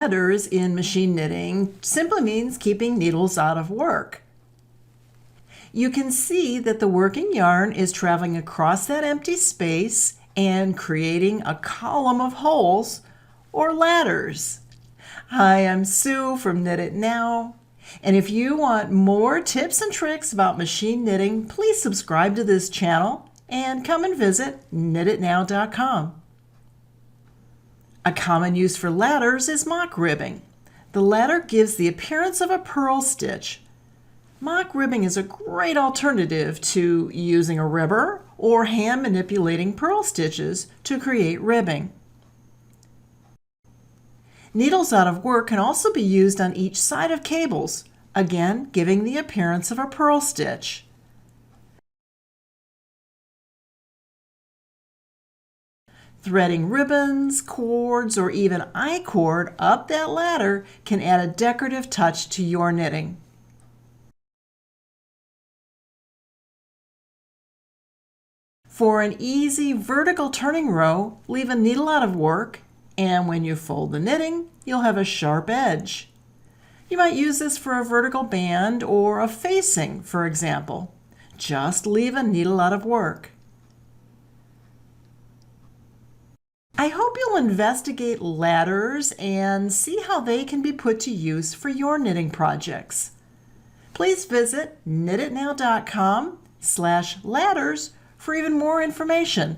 Ladders in machine knitting simply means keeping needles out of work. You can see that the working yarn is traveling across that empty space and creating a column of holes or ladders. Hi, I'm Sue from Knit It Now. And if you want more tips and tricks about machine knitting, please subscribe to this channel and come and visit knititnow.com. A common use for ladders is mock ribbing. The ladder gives the appearance of a purl stitch. Mock ribbing is a great alternative to using a ribber or hand manipulating purl stitches to create ribbing. Needles out of work can also be used on each side of cables, again giving the appearance of a purl stitch. Threading ribbons, cords, or even I-cord up that ladder can add a decorative touch to your knitting. For an easy vertical turning row, leave a needle out of work, and when you fold the knitting, you'll have a sharp edge. You might use this for a vertical band or a facing, for example. Just leave a needle out of work. I hope you'll investigate ladders and see how they can be put to use for your knitting projects. Please visit knititnow.com/ladders for even more information.